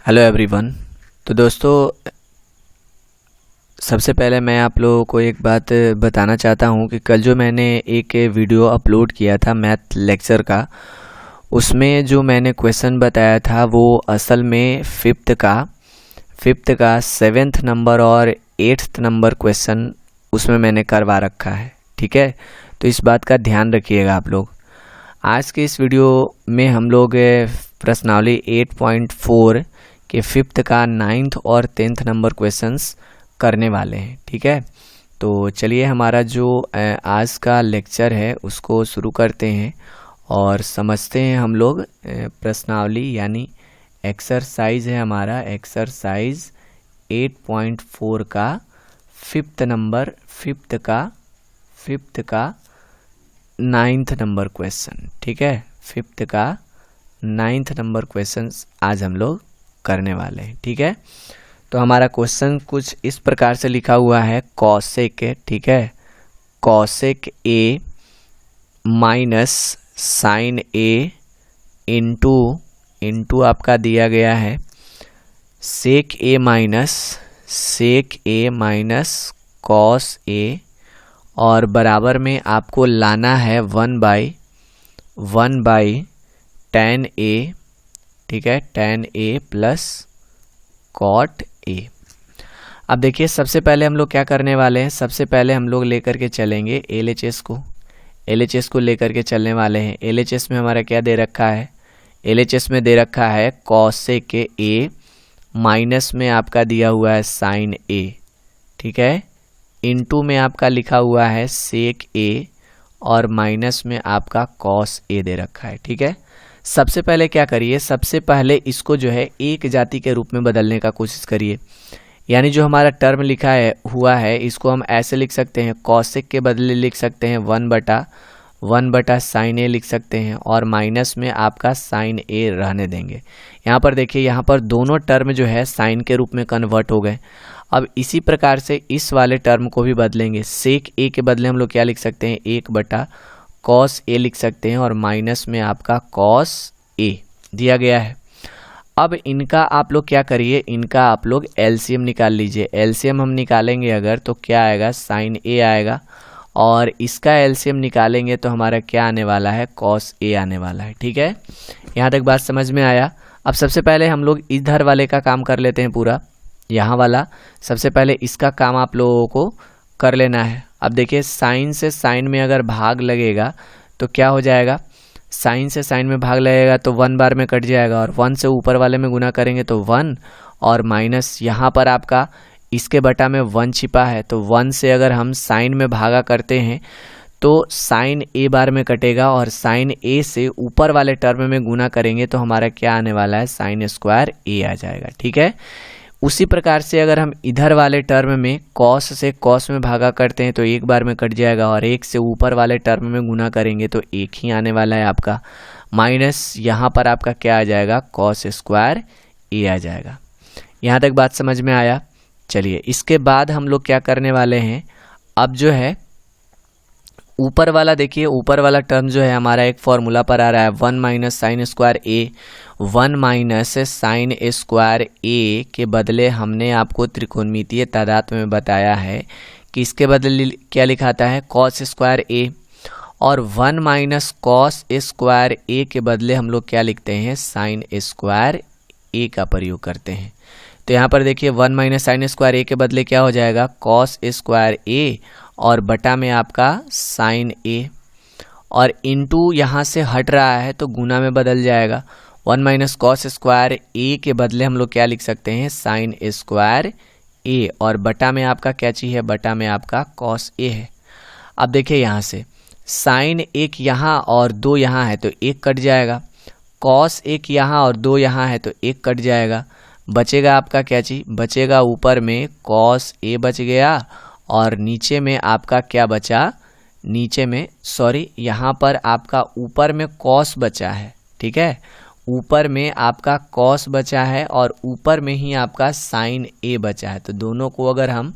Hello everyone. तो दोस्तों, सबसे पहले मैं आप लोगों को एक बात बताना चाहता हूं कि कल जो मैंने एक वीडियो अपलोड किया था मैथ लेक्चर का, उसमें जो मैंने क्वेश्चन बताया था वो असल में फिफ्थ का 7th नंबर और 8th नंबर क्वेश्चन उसमें मैंने करवा रखा है। ठीक है, तो इस बात का ध्यान रखिएगा आप लोग। आज के इस वीडियो में हम लोग प्रश्नावली 8.4 के फिफ्थ का 9th और 10th नंबर क्वेश्चंस करने वाले हैं। ठीक है, तो चलिए हमारा जो आज का लेक्चर है उसको शुरू करते हैं और समझते हैं हम लोग प्रश्नावली यानी एक्सरसाइज है हमारा एक्सरसाइज 8.4 का फिफ्थ का 9th नंबर क्वेश्चन। ठीक है, फिफ्थ का 9th नंबर क्वेश्चन आज हम लोग करने वाले हैं। ठीक है, तो हमारा क्वेश्चन कुछ इस प्रकार से लिखा हुआ है कॉसेक। ठीक है, cosec A minus sine A into आपका दिया गया है सेक ए माइनस कॉस ए और बराबर में आपको लाना है 1/tan ए। ठीक है, tan ए प्लस cot ए। अब देखिए सबसे पहले हम लोग क्या करने वाले हैं, सबसे पहले हम लोग लेकर के चलेंगे LHS को लेकर के चलने वाले हैं। LHS में हमारा क्या दे रखा है, LHS में दे रखा है कॉसेक ए माइनस में आपका दिया हुआ है साइन ए। ठीक है, इनटू में आपका लिखा हुआ है सेक ए और माइनस में आपका कॉस ए दे रखा है। ठीक है, सबसे पहले क्या करिए, सबसे पहले इसको जो है एक जाति के रूप में बदलने का कोशिश करिए। यानी जो हमारा टर्म लिखा है हुआ है इसको हम ऐसे लिख सकते हैं, कॉसेक के बदले लिख सकते हैं 1/1 साइन ए लिख सकते हैं और माइनस में आपका साइन ए रहने देंगे। यहाँ पर देखिए, यहाँ पर दोनों टर्म जो है साइन के रूप में कन्वर्ट हो गए। अब इसी प्रकार से इस वाले टर्म को भी बदलेंगे। सेक ए के बदले हम लोग क्या लिख सकते हैं, 1/cos ए लिख सकते हैं और माइनस में आपका cos ए दिया गया है। अब इनका आप लोग क्या करिए, इनका आप लोग एलसीएम निकाल लीजिए। एलसीएम हम निकालेंगे अगर तो क्या आएगा, साइन ए आएगा और इसका एलसीएम निकालेंगे तो हमारा क्या आने वाला है, cos ए आने वाला है। ठीक है, यहाँ तक बात समझ में आया। अब सबसे पहले हम लोग इधर वाले का काम कर लेते हैं, पूरा यहाँ वाला सबसे पहले इसका काम आप लोगों को कर लेना है। अब देखिए साइन से साइन में अगर भाग लगेगा तो क्या हो जाएगा, साइन से साइन में भाग लगेगा तो 1 बार में कट जाएगा और 1 से ऊपर वाले में गुना करेंगे तो 1 और माइनस यहाँ पर आपका इसके बटा में 1 छिपा है तो 1 से अगर हम साइन में भागा करते हैं तो साइन ए बार में कटेगा और साइन ए से ऊपर वाले टर्म में गुना करेंगे तो हमारा क्या आने वाला है, साइन स्क्वायर ए आ जाएगा। ठीक है, उसी प्रकार से अगर हम इधर वाले टर्म में कॉस से कॉस में भागा करते हैं तो 1 बार में कट जाएगा और 1 से ऊपर वाले टर्म में गुना करेंगे तो 1 ही आने वाला है आपका, माइनस यहाँ पर आपका क्या आ जाएगा, कॉस स्क्वायर ए आ जाएगा। यहाँ तक बात समझ में आया। चलिए इसके बाद हम लोग क्या करने वाले हैं, अब जो है ऊपर वाला देखिए, ऊपर वाला टर्म जो है हमारा एक फॉर्मूला पर आ रहा है 1 माइनस साइन स्क्वायर ए। 1 माइनस साइन स्क्वायर ए के बदले हमने आपको त्रिकोणमितीय तादाद में बताया है कि इसके बदले क्या लिखाता है, कॉस स्क्वायर ए और 1 माइनस कॉस स्क्वायर ए के बदले हम लोग क्या लिखते हैं, साइन स्क्वायर ए का प्रयोग करते हैं। तो यहाँ पर देखिए 1 माइनस साइन स्क्वायर ए के बदले क्या हो जाएगा, कॉस स्क्वायर ए और बटा में आपका साइन ए और इनटू यहाँ से हट रहा है तो गुना में बदल जाएगा। 1 माइनस कॉस स्क्वायर ए के बदले हम लोग क्या लिख सकते हैं, साइन स्क्वायर ए और बटा में आपका क्या चीज़ है, बटा में आपका कॉस ए है। अब देखिए यहाँ से साइन एक यहाँ और 2 यहाँ है तो 1 कट जाएगा, कॉस एक यहाँ और 2 यहाँ है तो 1 कट जाएगा। बचेगा आपका क्या चीज़, बचेगा ऊपर में कॉस ए बच गया और नीचे में आपका क्या बचा, नीचे में यहाँ पर आपका ऊपर में कॉस बचा है। ठीक है, ऊपर में आपका कॉस बचा है और ऊपर में ही आपका साइन ए बचा है। तो दोनों को अगर हम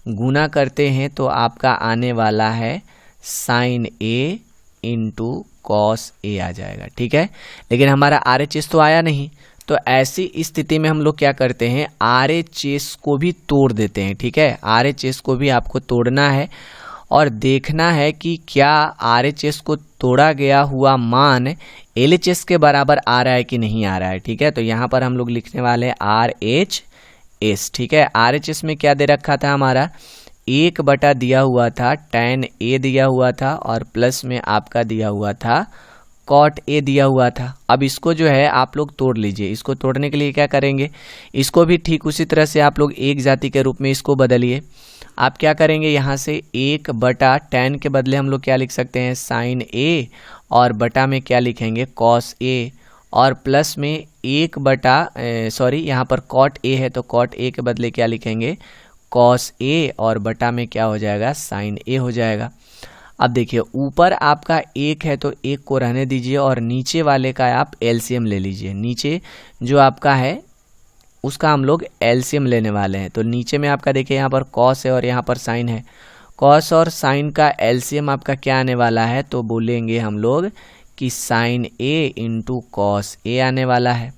गुना करते हैं तो आपका आने वाला है sign A into cos A आ जाएगा। ठीक है, लेकिन हमारा RHS तो आया नहीं, तो ऐसी स्थिति में हम लोग क्या करते हैं, RHS को भी तोड़ देते हैं। ठीक है, RHS को भी आपको तोड़ना है और देखना है कि क्या RHS को तोड़ा गया हुआ मान LHS के बराबर आ रहा है कि नहीं आ रहा है। ठीक है, तो यहाँ पर हम लोग लिखने वाले हैं RHS। ठीक है, RHS में क्या दे रखा था हमारा, 1 दिया हुआ था tan A दिया हुआ था और प्लस में आपका दिया हुआ था cot A दिया हुआ था। अब इसको जो है आप लोग तोड़ लीजिए। इसको तोड़ने के लिए क्या करेंगे, इसको भी ठीक उसी तरह से आप लोग एक जाति के रूप में इसको बदलिए। आप क्या करेंगे, यहाँ से 1/tan के बदले हम लोग क्या लिख सकते हैं, sin A, और बटा में क्या लिखेंगे, cos A, और प्लस में यहाँ पर cot A है तो cot A के बदले क्या लिखेंगे, cos A, और बटा में क्या हो जाएगा, sin A हो जाएगा। अब देखिए ऊपर आपका 1 है तो 1 को रहने दीजिए और नीचे वाले का आप LCM ले लीजिए। नीचे जो आपका है उसका हम लोग LCM लेने वाले हैं। तो नीचे में आपका देखिए यहाँ पर cos है और यहाँ पर sin है। cos और sin का LCM आपका क्या आने वाला है, तो बोलेंगे हम लोग कि sin A into cos A आने वाला है।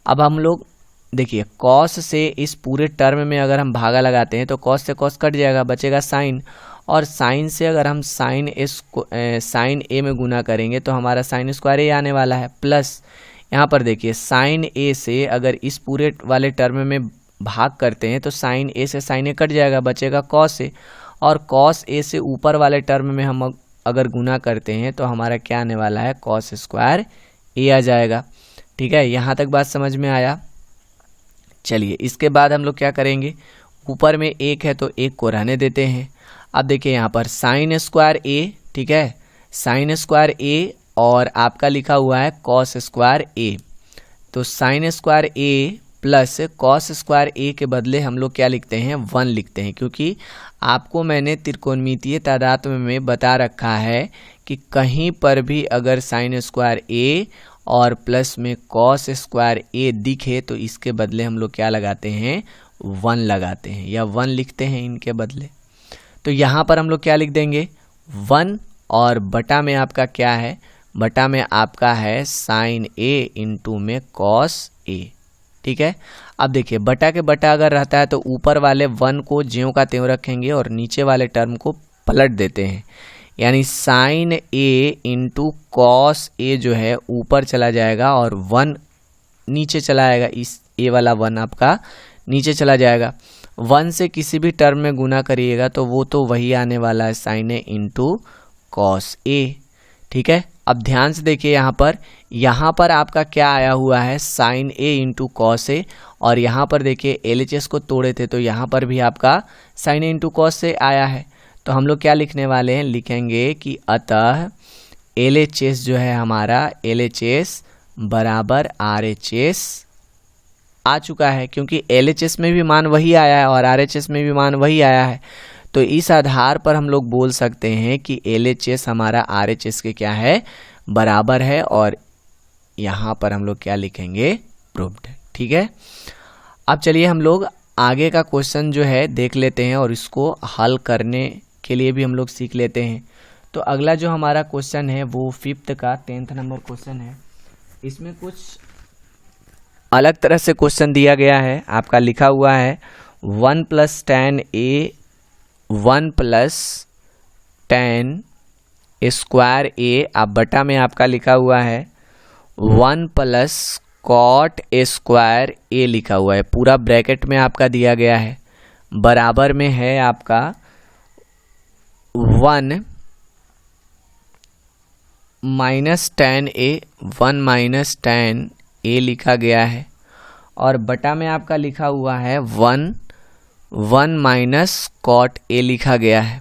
अब हम लोग देखिए cos से इस पूरे टर्म में अगर हम भागा लगाते हैं तो cos से cos कट जाएगा, बचेगा sin, और sin से अगर हम sin A में गुना करेंगे तो हमारा sin स्क्वायर A आने वाला है। प्लस यहाँ पर देखिए sin A से अगर इस पूरे वाले टर्म में भाग करते हैं तो sin A से sin A कट जाएगा, बचेगा cos A, और cos A से ऊपर वाले टर्म में हम अगर गुना करते हैं तो हमारा क्या आने वाला है, cos स्क्वायर A आ जाएगा। ठीक है, यहाँ तक बात समझ में आया। चलिए इसके बाद हम लोग क्या करेंगे, ऊपर में 1 है तो 1 को रहने देते हैं। अब देखिए यहाँ पर sin स्क्वायर A, ठीक है, sin स्क्वायर A और आपका लिखा हुआ है cos स्क्वायर A। तो sin square A plus cos square A के बदले हम लोग क्या लिखते हैं, 1 लिखते हैं, क्योंकि आपको मैंने त्रिकोणमितीय तादात्म्य में बता रखा है कि कहीं पर भी अगर sin स्क्वायर A और प्लस में cos स्क्वायर A दिखे तो इसके बदले हम लोग क्या लगाते हैं, 1 लगाते हैं या 1 लिखते हैं इनके बदले। तो यहाँ पर हम लोग क्या लिख देंगे, 1, और बटा में आपका क्या है, बटा में आपका है sin A इंटू में cos A। ठीक है, अब देखिए बटा के बटा अगर रहता है तो ऊपर वाले 1 को ज्यों का त्यों रखेंगे और नीचे वाले टर्म को पलट देते हैं, यानी sin A into cos A जो है ऊपर चला जाएगा और 1 नीचे चला आएगा, इस A वाला 1 आपका नीचे चला जाएगा। 1 से किसी भी टर्म में गुना करिएगा तो वो तो वही आने वाला है, sin A into cos A। ठीक है, अब ध्यान से देखिए यहाँ पर आपका क्या आया हुआ है, sin A into cos A, और यहाँ पर देखिए LHS को तोड़े थे तो यहाँ पर भी आपका sin A into cos A आया है। तो हम लोग क्या लिखने वाले हैं, लिखेंगे कि अतः LHS जो है हमारा, LHS बराबर RHS आ चुका है, क्योंकि LHS में भी मान वही आया है और RHS में भी मान वही आया है। तो इस आधार पर हम लोग बोल सकते हैं कि LHS हमारा RHS के क्या है, बराबर है, और यहाँ पर हम लोग क्या लिखेंगे, प्रूव्ड। ठीक है, अब चलिए हम लोग आगे का क्वेश्चन जो है देख लेते हैं और इसको हल करने के लिए भी हम लोग सीख लेते हैं। तो अगला जो हमारा क्वेश्चन है वो 5th का 10th नंबर क्वेश्चन है। इसमें कुछ अलग तरह से क्वेश्चन दिया गया है, आपका लिखा हुआ है 1 + tan A 1 + tan square A, अब बटा में आपका लिखा हुआ है 1 + cot स्क्वायर A लिखा हुआ है, पूरा ब्रैकेट में आपका दिया गया है, बराबर में है आपका 1 - tan A, 1 - tan A लिखा गया है, और बटा में आपका लिखा हुआ है 1 - cot A लिखा गया है,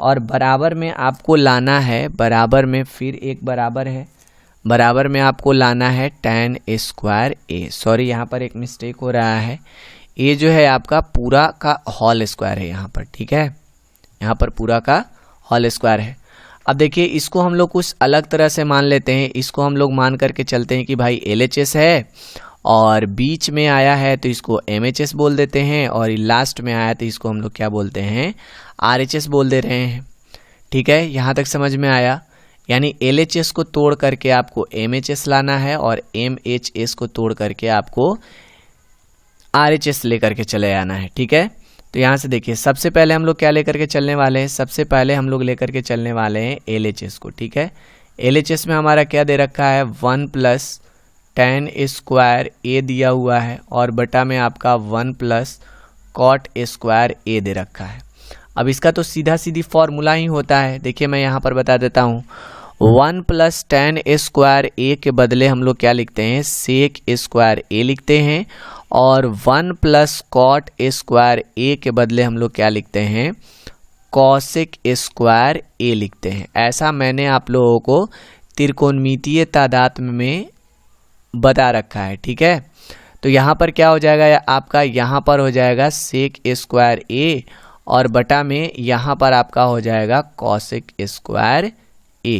और बराबर में आपको लाना है, बराबर में फिर एक बराबर है, बराबर में आपको लाना है tan स्क्वायर A। सॉरी यहाँ पर एक मिस्टेक हो रहा है, ये जो है आपका पूरा का होल स्क्वायर है यहाँ पर। ठीक है, यहाँ पर पूरा का होल स्क्वायर है। अब देखिए इसको हम लोग कुछ अलग तरह से मान लेते हैं, इसको हम लोग मान करके चलते हैं कि भाई LHS है और बीच में आया है तो इसको MHS बोल देते हैं, और लास्ट में आया तो इसको हम लोग क्या बोलते हैं, RHS बोल दे रहे हैं। ठीक है, यहाँ तक समझ में आया। यानी LHS को तोड़ करके आपको MHS लाना है और MHS को तोड़ करके आपको RHS लेकर के चले आना है। ठीक है, तो यहाँ से देखिए सबसे पहले हम लोग क्या लेकर के चलने वाले हैं, सबसे पहले हम लोग लेकर के चलने वाले हैं LHS को। ठीक है, LHS में हमारा क्या दे रखा है, 1 + tan स्क्वायर A दिया हुआ है और बटा में आपका 1 + cot स्क्वायर A दे रखा है। अब इसका तो सीधा सीधी फॉर्मूला ही होता है, देखिए मैं यहाँ पर बता देता हूँ। 1 + tan स्क्वायर A के बदले हम लोग क्या लिखते हैं, sec स्क्वायर A लिखते हैं और 1 + cot स्क्वायर A के बदले हम लोग क्या लिखते हैं, cosec स्क्वायर A लिखते हैं। ऐसा मैंने आप लोगों को त्रिकोणमितीय तादात्म्य में बता रखा है। ठीक है, तो यहाँ पर क्या हो जाएगा आपका, यहाँ पर हो जाएगा sec स्क्वायर A और बटा में यहाँ पर आपका हो जाएगा cosec स्क्वायर A।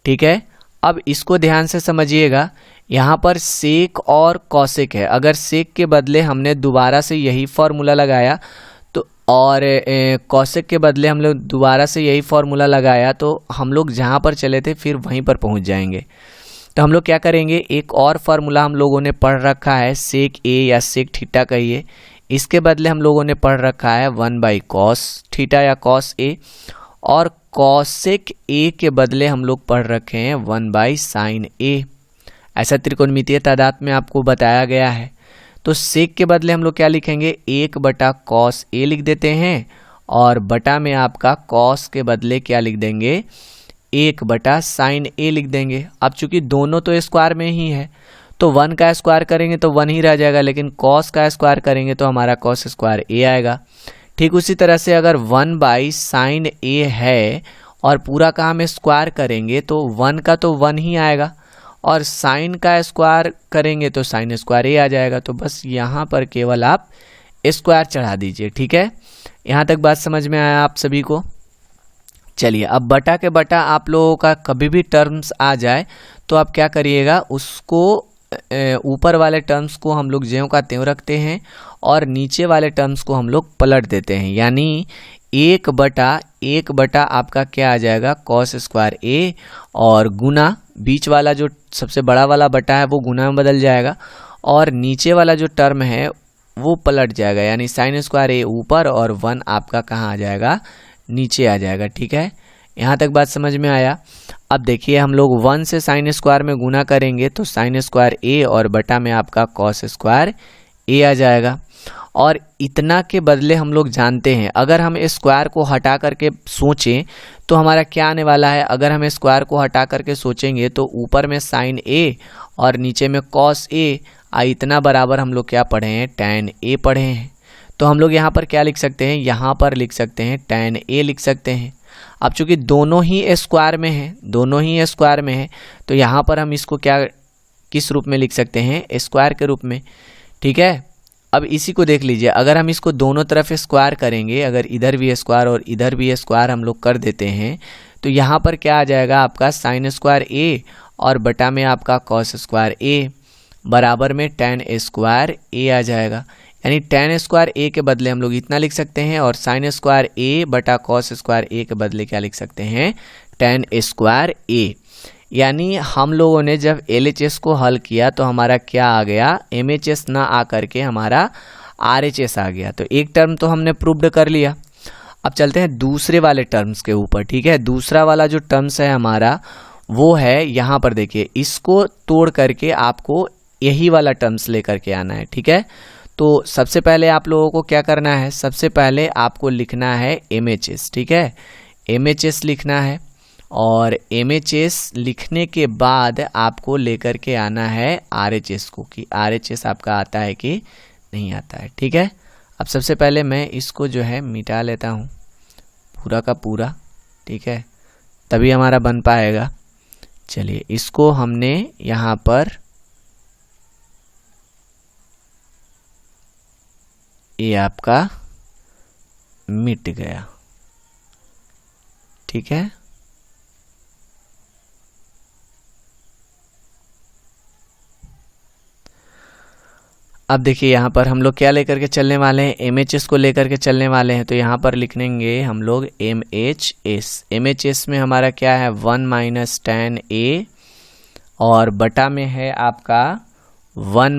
ठीक है, अब इसको ध्यान से समझिएगा, यहाँ पर सेक और कॉसेक है। अगर सेक के बदले हमने दोबारा से यही फॉर्मूला लगाया तो, और कॉसेक के बदले हम लोग दोबारा से यही फॉर्मूला लगाया तो हम लोग जहाँ पर चले थे फिर वहीं पर पहुँच जाएंगे। तो हम लोग क्या करेंगे, एक और फार्मूला हम लोगों ने पढ़ रखा है सेक A या सेक थीटा कहिए, इसके बदले हम लोगों ने पढ़ रखा है 1/cos थीटा या cos A और कॉसेक A के बदले हम लोग पढ़ रखे हैं 1/sin A। ऐसा त्रिकोणमितीय तादाद में आपको बताया गया है। तो सेक के बदले हम लोग क्या लिखेंगे, 1/cos A लिख देते हैं और बटा में आपका cos के बदले क्या लिख देंगे, 1/sin A लिख देंगे। अब चूंकि दोनों तो स्क्वायर में ही है तो 1 का स्क्वायर करेंगे तो 1 ही रह जाएगा, लेकिन cos का स्क्वायर करेंगे तो हमारा cos स्क्वायर A आएगा। ठीक उसी तरह से अगर 1/sin A है और पूरा का हम स्क्वायर करेंगे तो 1 का तो 1 ही आएगा और साइन का स्क्वायर करेंगे तो साइन स्क्वायर A आ जाएगा। तो बस यहाँ पर केवल आप स्क्वायर चढ़ा दीजिए। ठीक है, यहाँ तक बात समझ में आया आप सभी को। चलिए, अब बटा के बटा आप लोगों का कभी भी टर्म्स आ जाए तो आप क्या करिएगा, उसको ऊपर वाले टर्म्स को हम लोग ज्यों का त्यों रखते हैं और नीचे वाले टर्म्स को हम लोग पलट देते हैं। यानी 1/1 आपका क्या आ जाएगा, cos स्क्वायर A और गुना बीच वाला जो सबसे बड़ा वाला बटा है वो गुना में बदल जाएगा और नीचे वाला जो टर्म है वो पलट जाएगा। यानी साइन स्क्वायर A ऊपर और 1 आपका कहाँ आ जाएगा, नीचे आ जाएगा। ठीक है, यहाँ तक बात समझ में आया। अब देखिए हम लोग 1 से साइन स्क्वायर में गुना करेंगे तो साइन स्क्वायर A और बटा में आपका cos स्क्वायर A आ जाएगा। और इतना के बदले हम लोग जानते हैं, अगर हम स्क्वायर को हटा करके सोचें तो हमारा क्या आने वाला है, अगर हम स्क्वायर को हटा करके सोचेंगे तो ऊपर में साइन A और नीचे में cos A, इतना बराबर हम लोग क्या पढ़े हैं, tan A पढ़े हैं। तो हम लोग यहाँ पर क्या लिख सकते हैं, यहाँ पर लिख सकते हैं tan A लिख सकते हैं। अब चूंकि दोनों ही स्क्वायर में है, दोनों ही स्क्वायर में है तो यहाँ पर हम इसको क्या किस रूप में लिख सकते हैं, स्क्वायर के रूप में। ठीक है, अब इसी को देख लीजिए, अगर हम इसको दोनों तरफ स्क्वायर करेंगे, अगर इधर भी स्क्वायर और इधर भी स्क्वायर हम लोग कर देते हैं तो यहाँ पर क्या आ जाएगा आपका साइन स्क्वायर A और बटा में आपका cos स्क्वायर A बराबर में tan स्क्वायर A आ जाएगा। यानी tan स्क्वायर A के बदले हम लोग इतना लिख सकते हैं और साइन स्क्वायर A बटा cos स्क्वायर A के बदले क्या लिख सकते हैं, tan स्क्वायर A। यानी हम लोगों ने जब LHS को हल किया तो हमारा क्या आ गया, MHS ना आ करके हमारा RHS आ गया। तो एक टर्म तो हमने प्रूव्ड कर लिया। अब चलते हैं दूसरे वाले टर्म्स के ऊपर। ठीक है, दूसरा वाला जो टर्म्स है हमारा वो है, यहाँ पर देखिए, इसको तोड़ करके आपको यही वाला टर्म्स लेकर के आना है। ठीक है, तो सबसे पहले आप लोगों को क्या करना है, सबसे पहले आपको लिखना है MHS। ठीक है, MHS लिखना है और MHS लिखने के बाद आपको लेकर के आना है RHS को, कि RHS आपका आता है कि नहीं आता है। ठीक है, अब सबसे पहले मैं इसको जो है मिटा लेता हूँ पूरा का पूरा। ठीक है, तभी हमारा बन पाएगा। चलिए, इसको हमने यहाँ पर ये आपका मिट गया। ठीक है, अब देखिए यहाँ पर हम लोग क्या लेकर के चलने वाले हैं, MHS को लेकर के चलने वाले हैं। तो यहाँ पर लिख लेंगे हम लोग MHS। MHS में हमारा क्या है 1 माइनस tan A और बटा में है आपका 1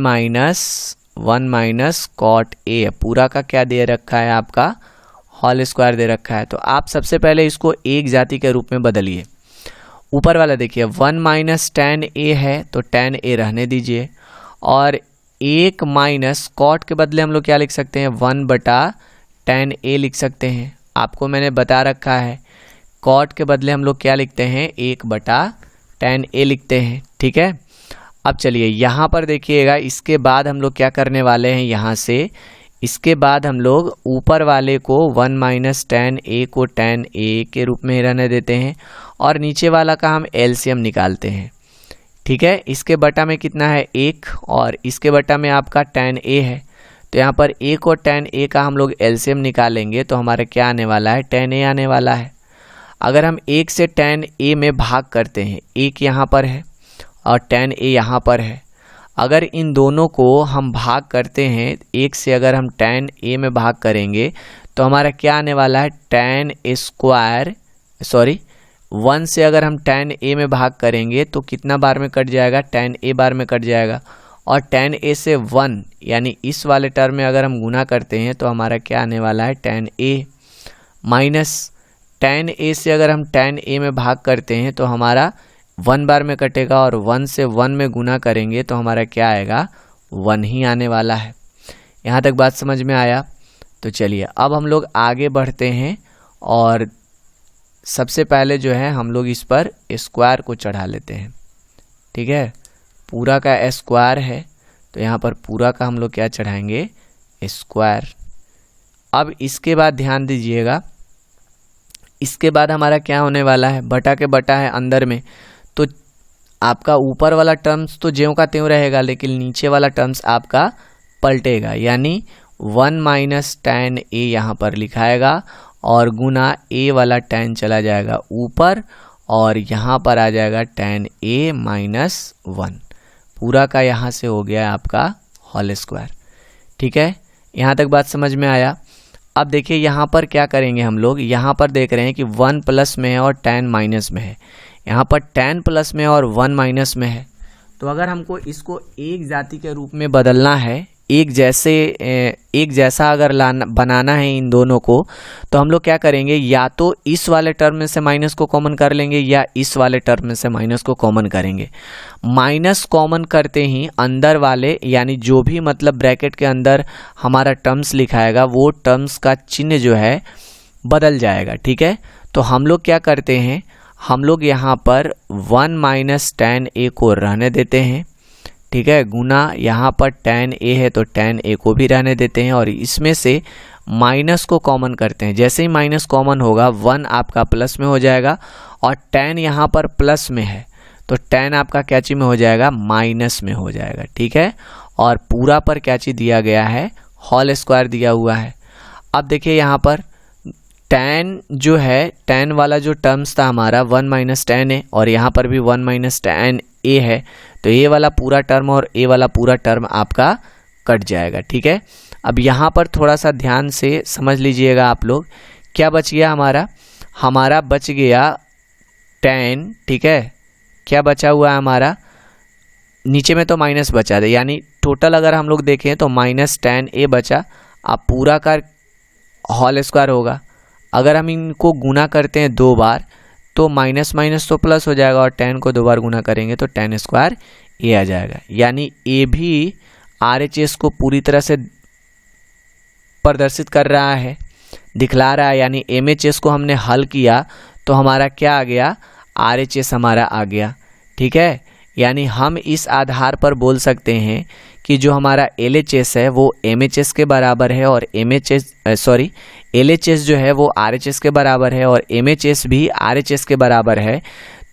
माइनस कॉट A। पूरा का क्या दे रखा है आपका होल स्क्वायर दे रखा है। तो आप सबसे पहले इसको एक जाति के रूप में बदलिए। ऊपर वाला देखिए 1 माइनस tan A है तो tan A रहने दीजिए और 1 माइनस कॉट के बदले हम लोग क्या लिख सकते हैं 1 बटा tan A लिख सकते हैं। आपको मैंने बता रखा है कॉट के बदले हम लोग क्या लिखते हैं 1 बटा tan A लिखते हैं। ठीक है, अब चलिए यहाँ पर देखिएगा, इसके बाद हम लोग क्या करने वाले हैं, यहाँ से इसके बाद हम लोग ऊपर वाले को 1 माइनस tan A को tan A के रूप में रहने देते हैं और नीचे वाला का हम LCM निकालते हैं। ठीक है, इसके बटा में कितना है 1 और इसके बटा में आपका tan A है। तो यहाँ पर 1 और tan A का हम लोग LCM निकालेंगे तो हमारा क्या आने वाला है tan A आने वाला है। अगर हम 1 से tan A में भाग करते हैं, 1 यहाँ पर है और tan A यहाँ पर है, अगर इन दोनों को हम भाग करते हैं 1 से, अगर हम tan A में भाग करेंगे तो हमारा क्या आने वाला है tan A स्क्वायर, 1 से अगर हम tan A में भाग करेंगे तो कितना बार में कट जाएगा, tan A बार में कट जाएगा और tan A से 1 यानी इस वाले टर्म में अगर हम गुना करते हैं तो हमारा क्या आने वाला है tan A minus tan A से अगर हम tan A में भाग करते हैं तो हमारा 1 बार में कटेगा और 1 से 1 में गुना करेंगे तो हमारा क्या आएगा 1 ही आने वाला है। यहाँ तक बात समझ में आया? तो चलिए अब हम लोग आगे बढ़ते हैं और सबसे पहले जो है हम लोग इस पर स्क्वायर को चढ़ा लेते हैं। ठीक है, पूरा का स्क्वायर है तो यहाँ पर पूरा का हम लोग क्या चढ़ाएंगे स्क्वायर। अब इसके बाद ध्यान दीजिएगा, इसके बाद हमारा क्या होने वाला है, बटा के बटा है अंदर में, तो आपका ऊपर वाला टर्म्स तो ज्यों का त्यों रहेगा लेकिन नीचे वाला टर्म्स आपका पलटेगा, यानी 1 माइनस tan A यहाँ पर लिखाएगा और गुना A वाला tan चला जाएगा ऊपर और यहाँ पर आ जाएगा tan A माइनस 1। पूरा का यहाँ से हो गया आपका होल स्क्वायर। ठीक है, यहाँ तक बात समझ में आया? अब देखिए यहाँ पर क्या करेंगे हम लोग, यहाँ पर देख रहे हैं कि 1 प्लस में है और tan माइनस में है, यहाँ पर tan प्लस में और 1 माइनस में है। तो अगर हमको इसको एक जाति के रूप में बदलना है, एक जैसा अगर बनाना है इन दोनों को, तो हम लोग क्या करेंगे, या तो इस वाले टर्म में से माइनस को कॉमन कर लेंगे या इस वाले टर्म में से माइनस को कॉमन करेंगे। माइनस कॉमन करते ही अंदर वाले यानी जो भी मतलब ब्रैकेट के अंदर हमारा टर्म्स लिखाएगा वो टर्म्स का चिन्ह जो है बदल जाएगा। ठीक है, तो हम लोग क्या करते हैं, हम लोग यहाँ पर 1 माइनस tan A को रहने देते हैं। ठीक है, गुना यहाँ पर tan A है तो tan A को भी रहने देते हैं और इसमें से माइनस को कॉमन करते हैं। जैसे ही माइनस कॉमन होगा 1 आपका प्लस में हो जाएगा और tan यहाँ पर प्लस में है तो tan आपका क्या चीज में हो जाएगा, माइनस में हो जाएगा। ठीक है, और पूरा पर क्या चीज दिया गया है, होल स्क्वायर दिया हुआ है। अब देखिए यहाँ पर tan जो है, tan वाला जो टर्म्स था हमारा 1 माइनस tan A और यहाँ पर भी 1 माइनस tan A है, तो ये वाला पूरा टर्म और ए वाला पूरा टर्म आपका कट जाएगा। ठीक है, अब यहाँ पर थोड़ा सा ध्यान से समझ लीजिएगा आप लोग, क्या बच गया हमारा बच गया tan। ठीक है, क्या बचा हुआ है हमारा, नीचे में तो माइनस बचा दे, यानी टोटल अगर हम लोग देखें तो माइनस tan A बचा। अब पूरा का होल स्क्वायर होगा, अगर हम इनको गुना करते हैं 2 बार तो माइनस माइनस तो प्लस हो जाएगा और tan को 2 बार गुना करेंगे तो tan स्क्वायर A आ जाएगा। यानी A भी RHS को पूरी तरह से प्रदर्शित कर रहा है, दिखला रहा है। यानी MHS को हमने हल किया तो हमारा क्या आ गया, RHS हमारा आ गया। ठीक है, यानी हम इस आधार पर बोल सकते हैं कि जो हमारा LHS है वो MHS के बराबर है और LHS जो है वो RHS के बराबर है और MHS भी RHS के बराबर है।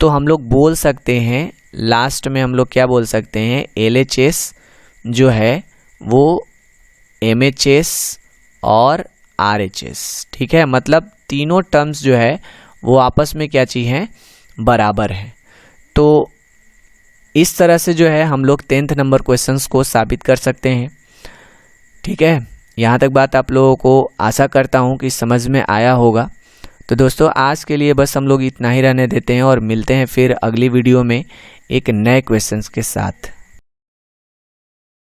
तो हम लोग बोल सकते हैं, लास्ट में हम लोग क्या बोल सकते हैं, LHS जो है वो MHS और RHS। ठीक है, मतलब तीनों टर्म्स जो है वो आपस में क्या चीज़ हैं, बराबर है। तो इस तरह से जो है हम लोग 10th नंबर क्वेश्चंस को साबित कर सकते हैं। ठीक है, यहाँ तक बात आप लोगों को आशा करता हूँ कि समझ में आया होगा। तो दोस्तों आज के लिए बस हम लोग इतना ही रहने देते हैं और मिलते हैं फिर अगली वीडियो में एक नए क्वेश्चंस के साथ।